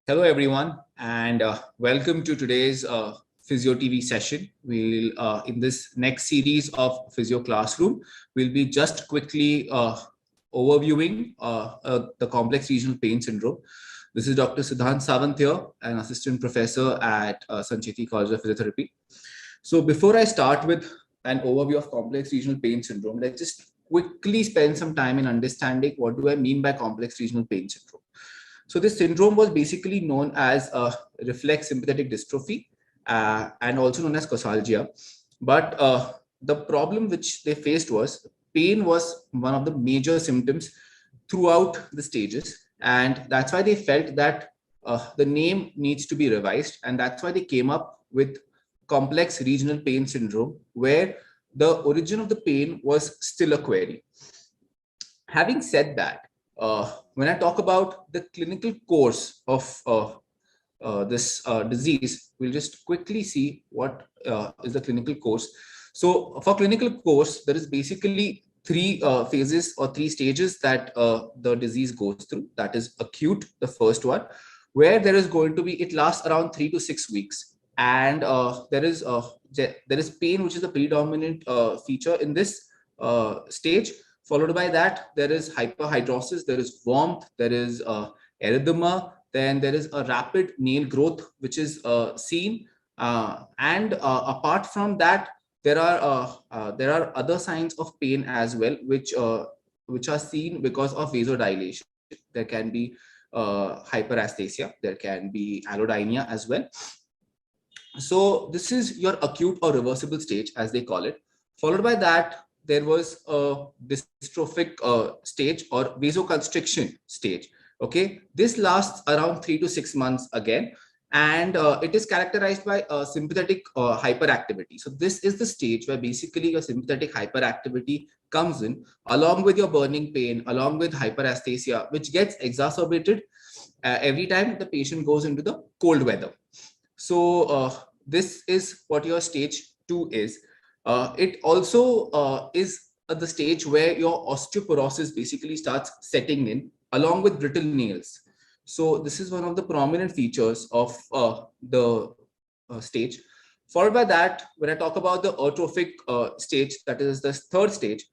Hello, everyone, and welcome to today's Physio TV session. We'll, in this next series of Physio Classroom, we'll be just quickly overviewing the complex regional pain syndrome. This is Dr. Siddhanth Sawant here, an assistant professor at Sancheti College of Physiotherapy. So before I start with an overview of complex regional pain syndrome, let's just quickly spend some time in understanding what do I mean by complex regional pain syndrome. So this syndrome was basically known as reflex sympathetic dystrophy and also known as causalgia. But the problem which they faced was pain was one of the major symptoms throughout the stages. And that's why they felt that the name needs to be revised. And that's why they came up with complex regional pain syndrome, where the origin of the pain was still a query. Having said that, when I talk about the clinical course of this disease, we'll just quickly see what is the clinical course. So for clinical course, there is basically three phases or three stages that the disease goes through. That is acute, the first one, where there is going to be, it lasts around 3 to 6 weeks. And there is pain, which is the predominant feature in this stage. Followed by that, there is hyperhidrosis, there is warmth, there is erythema, then there is a rapid nail growth, which is seen. And apart from that, there are other signs of pain as well, which are seen because of vasodilation. There can be hyperasthesia, there can be allodynia as well. So this is your acute or reversible stage, as they call it. Followed by that, there was a dystrophic stage or vasoconstriction stage. Okay, this lasts around 3 to 6 months again, and it is characterized by sympathetic hyperactivity. So this is the stage where basically your sympathetic hyperactivity comes in, along with your burning pain, along with hyperasthesia, which gets exacerbated every time the patient goes into the cold weather. So this is what your stage 2 is. It also is at the stage where your osteoporosis basically starts setting in, along with brittle nails. So this is one of the prominent features of the stage. Followed by that, when I talk about the atrophic stage, that is the third stage,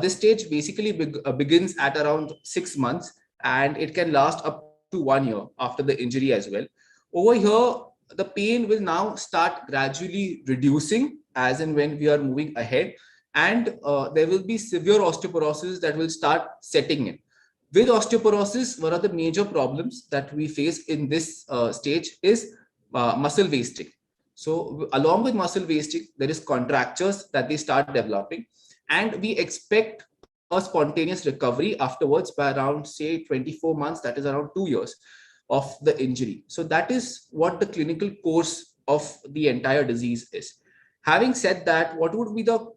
this stage basically begins at around 6 months, and it can last up to 1 year after the injury as well. Over here, the pain will now start gradually reducing as and when we are moving ahead, and there will be severe osteoporosis that will start setting in. With osteoporosis, one of the major problems that we face in this stage is muscle wasting. So along with muscle wasting, there is contractures that they start developing, and we expect a spontaneous recovery afterwards by around, say, 24 months, that is around 2 years of the injury. So that is what the clinical course of the entire disease is. Having said that, what would be the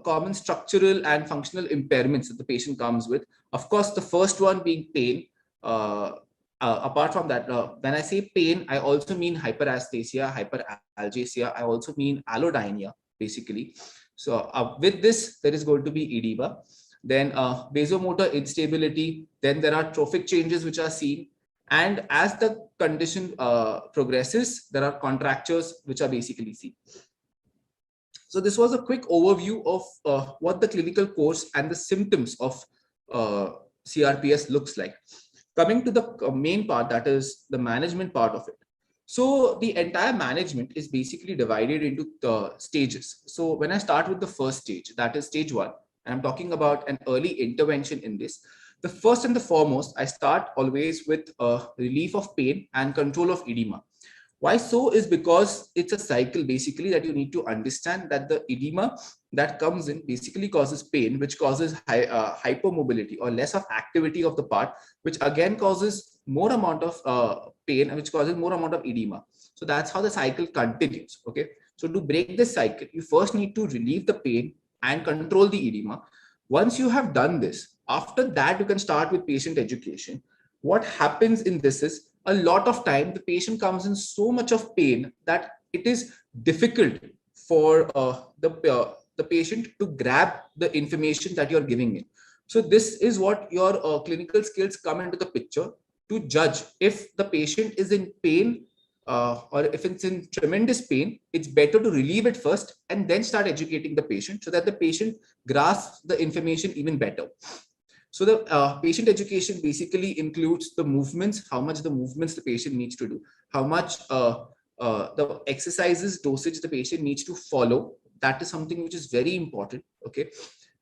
common structural and functional impairments that the patient comes with? Of course, the first one being pain. Apart from that, when I say pain, I also mean hyperasthesia, hyperalgesia. I also mean allodynia, basically. So with this, there is going to be edema. Then vasomotor instability. Then there are trophic changes which are seen. And as the condition progresses, there are contractures which are basically seen. So this was a quick overview of what the clinical course and the symptoms of CRPS looks like. Coming to the main part, that is the management part of it. So the entire management is basically divided into stages. So when I start with the first stage, that is stage 1, and I'm talking about an early intervention in this. The first and the foremost, I start always with relief of pain and control of edema. Why so is because it's a cycle basically that you need to understand, that the edema that comes in basically causes pain, which causes hypermobility or less of activity of the part, which again causes more amount of pain, and which causes more amount of edema. So that's how the cycle continues. Okay. So to break this cycle, you first need to relieve the pain and control the edema. Once you have done this, after that, you can start with patient education. What happens in this is, a lot of time the patient comes in so much of pain that it is difficult for the patient to grab the information that you're giving in. So this is what your clinical skills come into the picture, to judge if the patient is in pain or if it's in tremendous pain. It's better to relieve it first and then start educating the patient so that the patient grasps the information even better. So the patient education basically includes the movements, how much the movements the patient needs to do, how much the exercises dosage the patient needs to follow. That is something which is very important. Okay.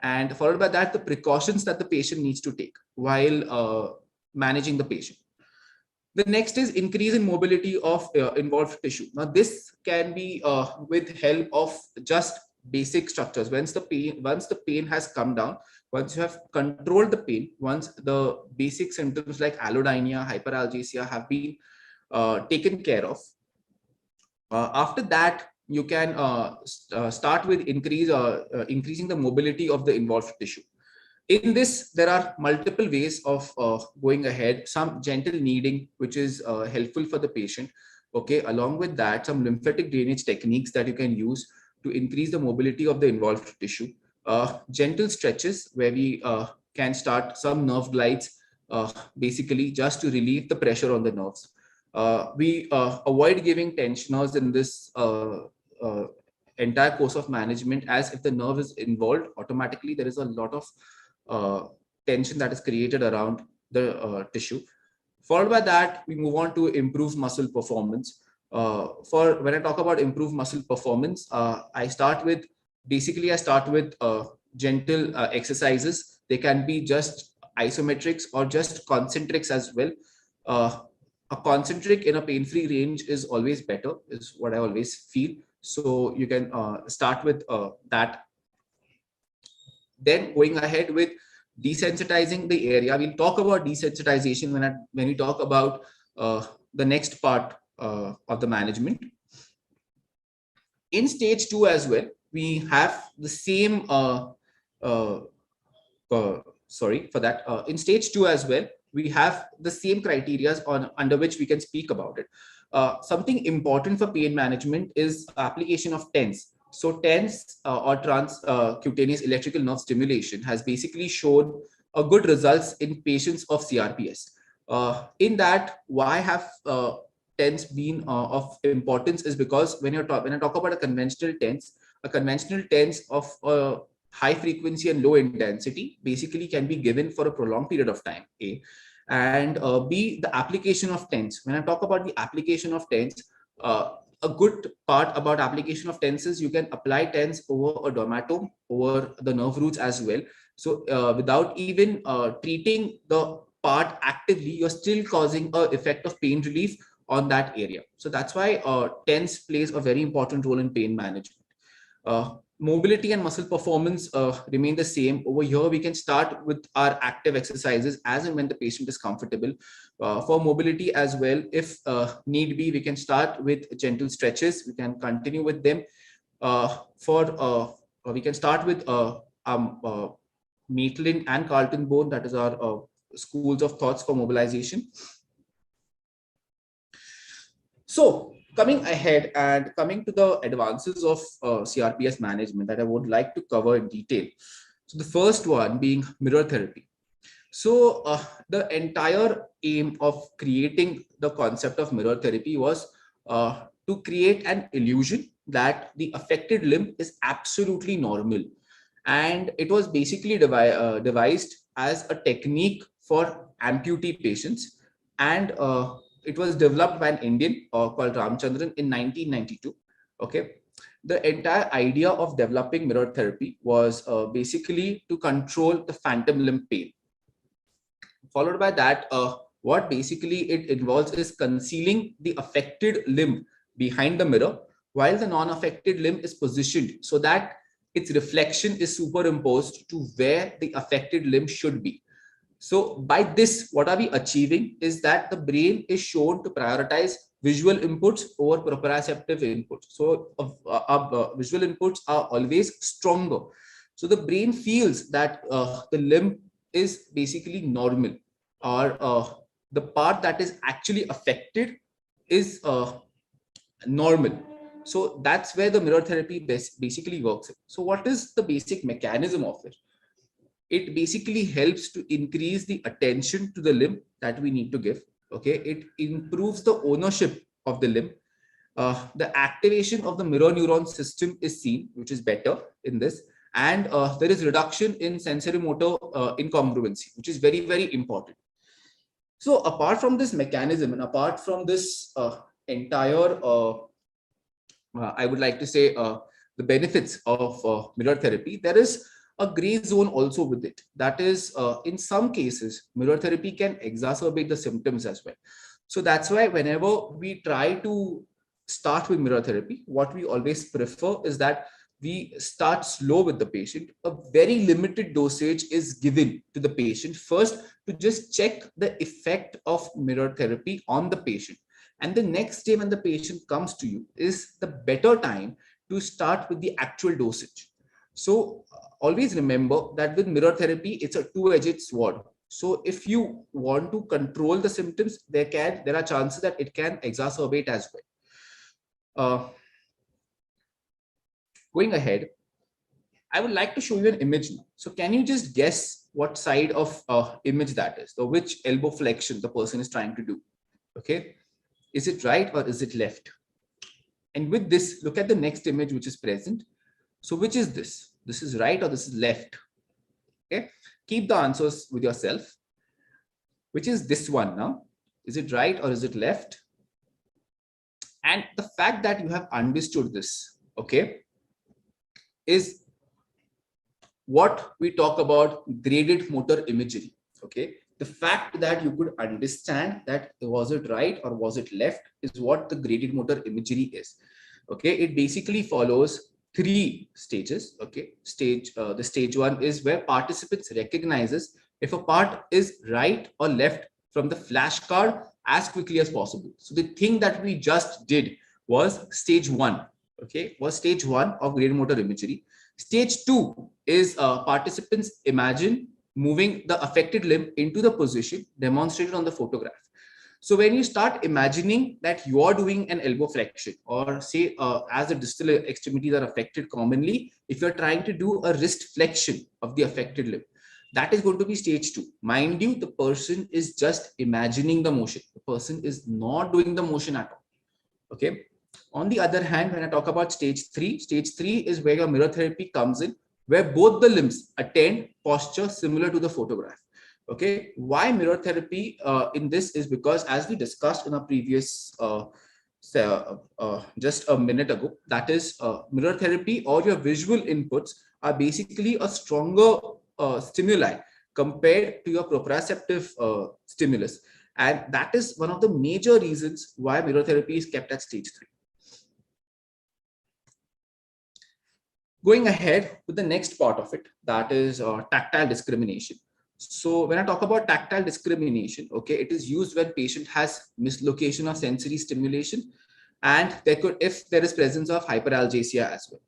And followed by that, the precautions that the patient needs to take while managing the patient. The next is increase in mobility of involved tissue. Now, this can be with help of just basic structures. Once the pain has come down, once you have controlled the pain, once the basic symptoms like allodynia, hyperalgesia have been taken care of, after that, you can start with increasing the mobility of the involved tissue. In this, there are multiple ways of going ahead. Some gentle kneading, which is helpful for the patient. Okay, along with that, some lymphatic drainage techniques that you can use to increase the mobility of the involved tissue. Gentle stretches where we can start some nerve glides, basically just to relieve the pressure on the nerves. We avoid giving tensioners in this entire course of management, as if the nerve is involved, automatically there is a lot of tension that is created around the tissue. Followed by that, we move on to improve muscle performance. For when I talk about improved muscle performance, I start with gentle exercises. They can be just isometrics or just concentrics as well. A concentric in a pain-free range is always better, is what I always feel. So you can start with that. Then going ahead with desensitizing the area. We'll talk about desensitization when we talk about the next part of the management. In stage 2 as well, we have the same, in stage 2 as well, we have the same criteria under which we can speak about it. Something important for pain management is application of TENS. So TENS or transcutaneous electrical nerve stimulation has basically shown a good results in patients of CRPS. In that, why have TENS been of importance is because when I talk about a conventional TENS of high frequency and low intensity basically can be given for a prolonged period of time. A. And B, the application of TENS. When I talk about the application of TENS, a good part about application of TENS is you can apply TENS over a dermatome, over the nerve roots as well. So without even treating the part actively, you're still causing an effect of pain relief on that area. So that's why TENS plays a very important role in pain management. Mobility and muscle performance remain the same. Over here, we can start with our active exercises as and when the patient is comfortable. For mobility as well, if need be, we can start with gentle stretches. We can continue with them. We can start with Maitland and Carlton Bone, that is our schools of thoughts for mobilization. So coming ahead and coming to the advances of CRPS management that I would like to cover in detail. So the first one being mirror therapy. So the entire aim of creating the concept of mirror therapy was to create an illusion that the affected limb is absolutely normal. And it was basically devised as a technique for amputee patients. And it was developed by an Indian called Ramchandran in 1992. Okay. The entire idea of developing mirror therapy was basically to control the phantom limb pain. Followed by that, what basically it involves is concealing the affected limb behind the mirror while the non-affected limb is positioned so that its reflection is superimposed to where the affected limb should be. So by this, what are we achieving is that the brain is shown to prioritize visual inputs over proprioceptive inputs. So visual inputs are always stronger. So the brain feels that the limb is basically normal, or the part that is actually affected is normal. So that's where the mirror therapy basically works. So what is the basic mechanism of it? It basically helps to increase the attention to the limb that we need to give. Okay, it improves the ownership of the limb. The activation of the mirror neuron system is seen, which is better in this. And there is reduction in sensory motor incongruency, which is very, very important. So apart from this mechanism and apart from this entire, I would like to say, the benefits of mirror therapy, there is a gray zone also with it. That is, in some cases, mirror therapy can exacerbate the symptoms as well. So that's why whenever we try to start with mirror therapy, what we always prefer is that we start slow with the patient. A very limited dosage is given to the patient first to just check the effect of mirror therapy on the patient. And the next day when the patient comes to you is the better time to start with the actual dosage. So always remember that with mirror therapy, it's a two-edged sword. So if you want to control the symptoms, there are chances that it can exacerbate as well. Going ahead, I would like to show you an image now. So can you just guess what side of image that is? So which elbow flexion the person is trying to do? Okay. Is it right or is it left? And with this, look at the next image which is present. So which is this? This is right or this is left? Okay. Keep the answers with yourself. Which is this one now? Is it right or is it left? And the fact that you have understood this, okay, is what we talk about graded motor imagery. Okay. The fact that you could understand that was it right or was it left is what the graded motor imagery is. Okay. It basically follows three stages. Okay. The stage one is where participants recognizes if a part is right or left from the flashcard as quickly as possible. So the thing that we just did was stage one. Okay. Was stage one of graded motor imagery. Stage two is participants imagine moving the affected limb into the position demonstrated on the photograph. So when you start imagining that you are doing an elbow flexion, or say as the distal extremities are affected commonly, if you're trying to do a wrist flexion of the affected limb, that is going to be stage two. Mind you, the person is just imagining the motion. The person is not doing the motion at all. Okay. On the other hand, when I talk about stage three is where your mirror therapy comes in, where both the limbs attend posture similar to the photograph. Okay. Why mirror therapy in this is because, as we discussed in our previous just a minute ago, that is mirror therapy or your visual inputs are basically a stronger stimuli compared to your proprioceptive stimulus. And that is one of the major reasons why mirror therapy is kept at stage 3. Going ahead with the next part of it, that is tactile discrimination. So when I talk about tactile discrimination, okay, it is used when patient has mislocation of sensory stimulation, and if there is presence of hyperalgesia as well.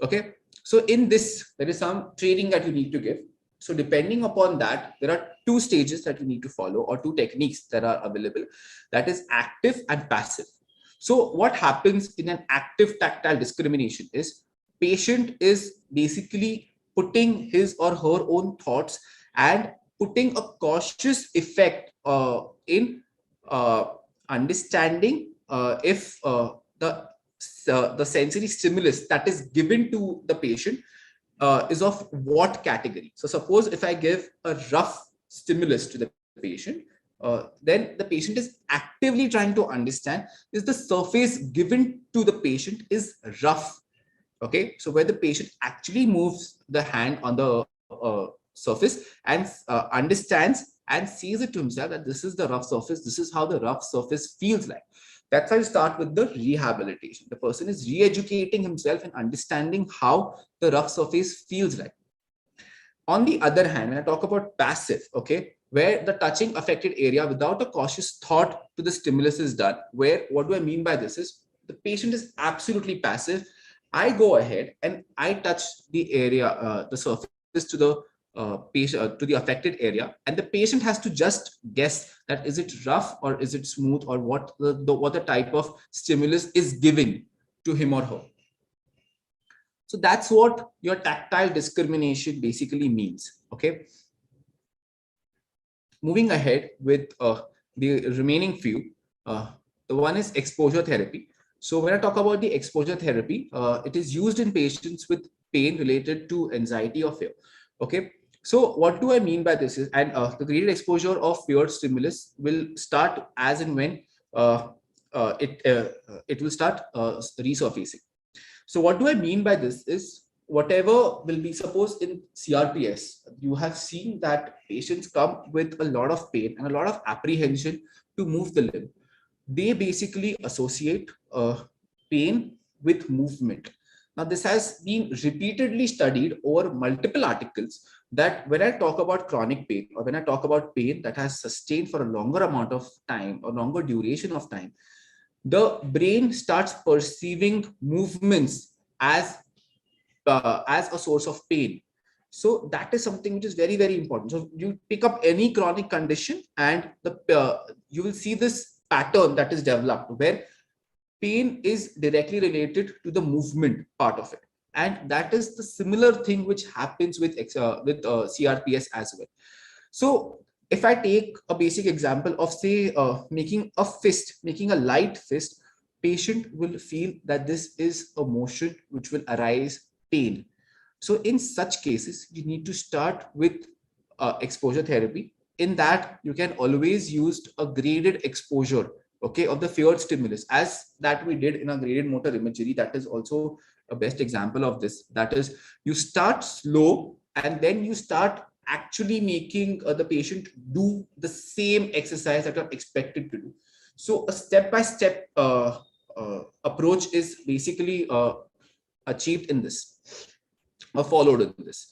Okay, so in this, there is some training that you need to give. So depending upon that, there are two stages that you need to follow, or two techniques that are available. That is active and passive. So what happens in an active tactile discrimination is patient is basically putting his or her own thoughts and putting a cautious effect in understanding if the sensory stimulus that is given to the patient is of what category. So suppose if I give a rough stimulus to the patient, then the patient is actively trying to understand, is the surface given to the patient is rough. Okay, so where the patient actually moves the hand on the surface and understands and sees it to himself that this is the rough surface, this is how the rough surface feels like. That's why you start with the rehabilitation. The person is re-educating himself and understanding how the rough surface feels like. On the other hand, when I talk about passive, okay, where the touching affected area without a cautious thought to the stimulus is done, where what do I mean by this is the patient is absolutely passive. I go ahead and I touch the area, the surface to the patient, to the affected area, and the patient has to just guess that is it rough or is it smooth, or what the type of stimulus is given to him or her. So that's what your tactile discrimination basically means. Okay. Moving ahead with the remaining few, the one is exposure therapy. So when I talk about the exposure therapy, it is used in patients with pain related to anxiety or fear. Okay. So what do I mean by this is, and the graded exposure of feared stimulus will start as and when uh, it will start resurfacing. So what do I mean by this is, whatever will be, suppose in CRPS, you have seen that patients come with a lot of pain and a lot of apprehension to move the limb. They basically associate pain with movement. Now, this has been repeatedly studied over multiple articles, that when I talk about chronic pain, or when I talk about pain that has sustained for a longer amount of time or longer duration of time, the brain starts perceiving movements as a source of pain. So that is something which is very, very important. So you pick up any chronic condition, and you will see this pattern that is developed, where pain is directly related to the movement part of it. And that is the similar thing which happens with CRPS as well. So if I take a basic example of, say, making a light fist, patient will feel that this is a motion which will arise pain. So in such cases, you need to start with exposure therapy. In that, you can always use a graded exposure, okay, of the feared stimulus, as that we did in a graded motor imagery. That is also a best example of this. That is, you start slow, and then you start actually making the patient do the same exercise that you're expected to do. So a step-by-step approach is basically achieved in this, or followed in this.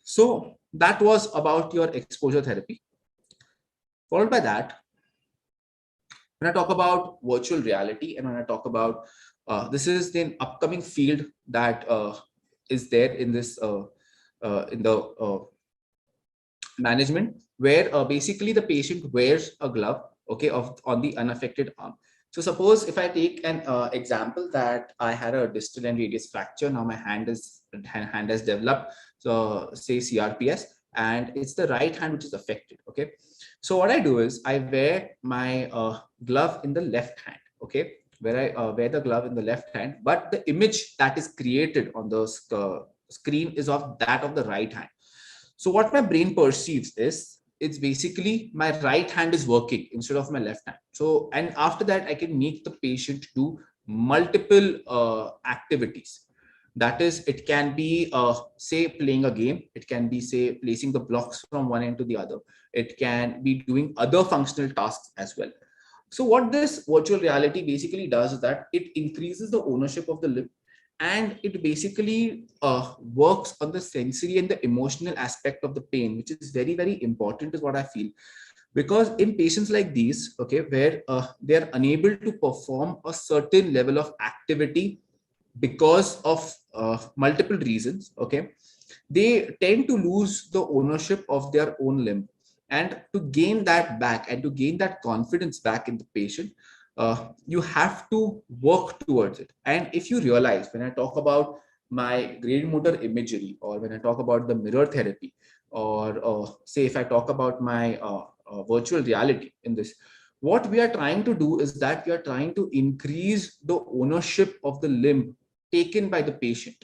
So that was about your exposure therapy. Followed by that, when I talk about virtual reality, and when I talk about this is the upcoming field that is there in this in the management, where basically the patient wears a glove, okay, on the unaffected arm. So suppose if I take an example that I had a distal and radius fracture. Now my hand has developed, so say CRPS, and it's the right hand which is affected. Okay, so what I do is I wear my glove in the left hand. Okay, where I wear the glove in the left hand, but the image that is created on the screen is of that of the right hand. So what my brain perceives is, it's basically my right hand is working instead of my left hand. So, and after that, I can make the patient do multiple activities. That is, it can be, say, playing a game. It can be, say, placing the blocks from one end to the other. It can be doing other functional tasks as well. So what this virtual reality basically does is that it increases the ownership of the limb, and it basically works on the sensory and the emotional aspect of the pain, which is very, very important, is what I feel. Because in patients like these, okay, where they are unable to perform a certain level of activity because of multiple reasons, okay, they tend to lose the ownership of their own limb. And to gain that back, and to gain that confidence back in the patient, you have to work towards it. And if you realize, when I talk about my graded motor imagery, or when I talk about the mirror therapy, or say if I talk about my virtual reality in this, what we are trying to do is that we are trying to increase the ownership of the limb taken by the patient.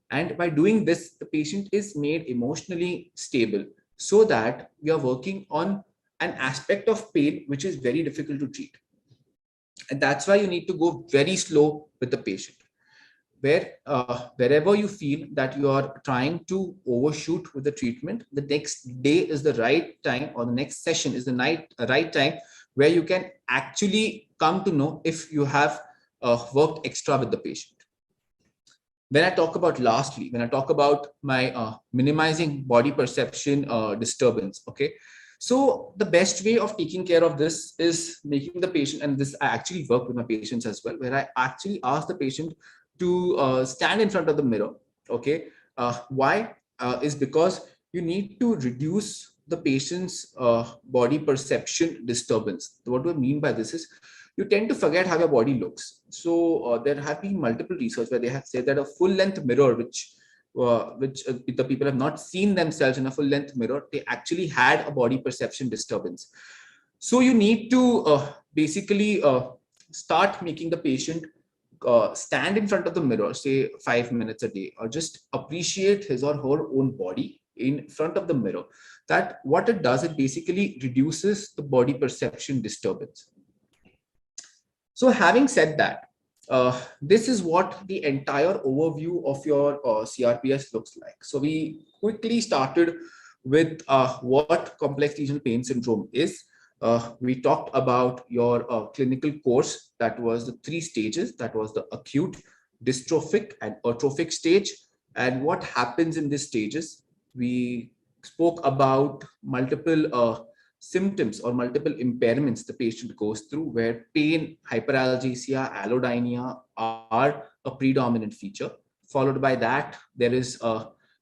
And by doing this, the patient is made emotionally stable, so that we are working on an aspect of pain which is very difficult to treat. And that's why you need to go very slow with the patient. Wherever you feel that you are trying to overshoot with the treatment, the next day is the right time, or the next session is the right time, where you can actually come to know if you have worked extra with the patient. When I talk about, lastly, when I talk about my minimizing body perception disturbance, okay, so the best way of taking care of this is making the patient, and this I actually work with my patients as well, where I actually ask the patient to stand in front of the mirror. Okay, why is because you need to reduce the patient's body perception disturbance. What do I mean by this is, you tend to forget how your body looks. So there have been multiple research where they have said that a full-length mirror, which the people have not seen themselves in a full-length mirror, they actually had a body perception disturbance. So you need to basically start making the patient stand in front of the mirror, say 5 minutes a day, or just appreciate his or her own body in front of the mirror. That what it does, it basically reduces the body perception disturbance. So having said that, this is what the entire overview of your CRPS looks like. So we quickly started with what complex regional pain syndrome is. We talked about your clinical course. That was the 3 stages. That was the acute, dystrophic, and atrophic stage. And what happens in these stages. We spoke about multiple symptoms or multiple impairments the patient goes through, where pain, hyperalgesia, allodynia are a predominant feature. Followed by that, there is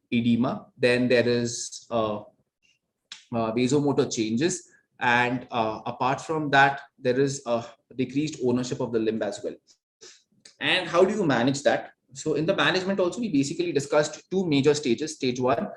edema. Then there is vasomotor changes. And apart from that, there is a decreased ownership of the limb as well. And how do you manage that? So in the management also, we basically discussed 2 major stages. Stage 1,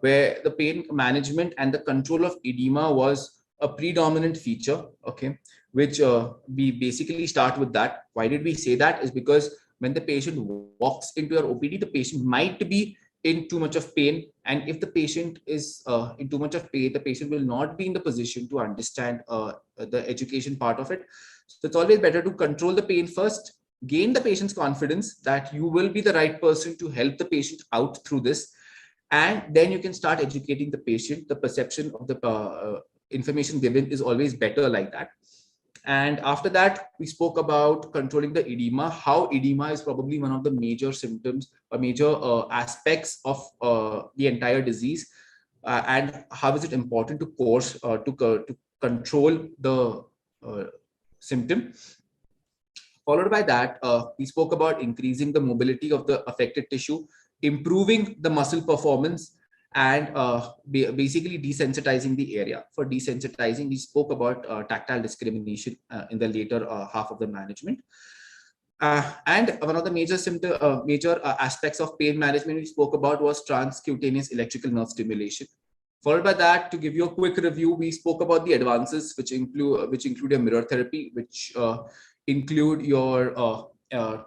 where the pain management and the control of edema was a predominant feature, okay, which we basically start with that. Why did we say that? Is because when the patient walks into your OPD, the patient might be in too much of pain. And if the patient is in too much of pain, the patient will not be in the position to understand the education part of it. So it's always better to control the pain first, gain the patient's confidence that you will be the right person to help the patient out through this. And then you can start educating the patient. The perception of the information given is always better like that. And after that, we spoke about controlling the edema, how edema is probably one of the major symptoms or major aspects of the entire disease, and how is it important to course to control the symptom. Followed by that, we spoke about increasing the mobility of the affected tissue, improving the muscle performance, and basically desensitizing the area. For desensitizing, we spoke about tactile discrimination in the later half of the management. And one of the major aspects of pain management we spoke about was transcutaneous electrical nerve stimulation. Followed by that, to give you a quick review, we spoke about the advances which include a mirror therapy, which include your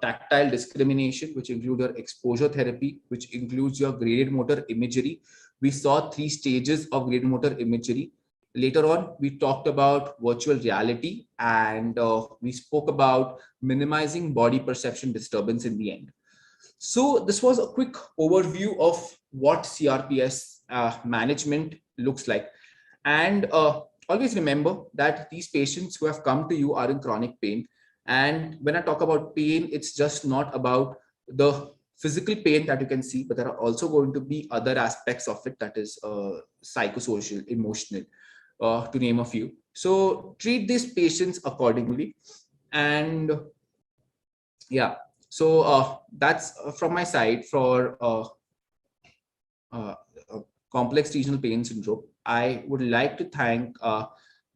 tactile discrimination, which include your exposure therapy, which includes your graded motor imagery. We saw 3 stages of graded motor imagery. Later on, we talked about virtual reality, and we spoke about minimizing body perception disturbance in the end. So this was a quick overview of what CRPS management looks like. And always remember that these patients who have come to you are in chronic pain. And when I talk about pain, it's just not about the physical pain that you can see, but there are also going to be other aspects of it, that is psychosocial, emotional, to name a few. So treat these patients accordingly. And yeah, so that's from my side for complex regional pain syndrome. I would like to thank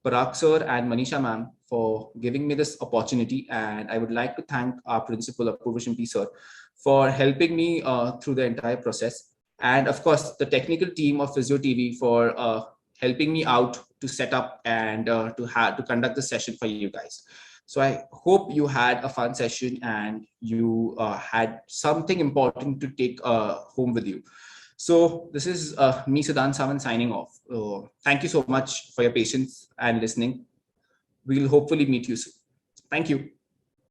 Parag sir and Manisha ma'am for giving me this opportunity. And I would like to thank our principal, Apurva Shimpi sir, for helping me through the entire process. And of course, the technical team of Physio TV for helping me out to set up and to conduct the session for you guys. So I hope you had a fun session and you had something important to take home with you. So this is me, Siddhanth, Sawant, signing off. Thank you so much for your patience and listening. We'll hopefully meet you soon. Thank you.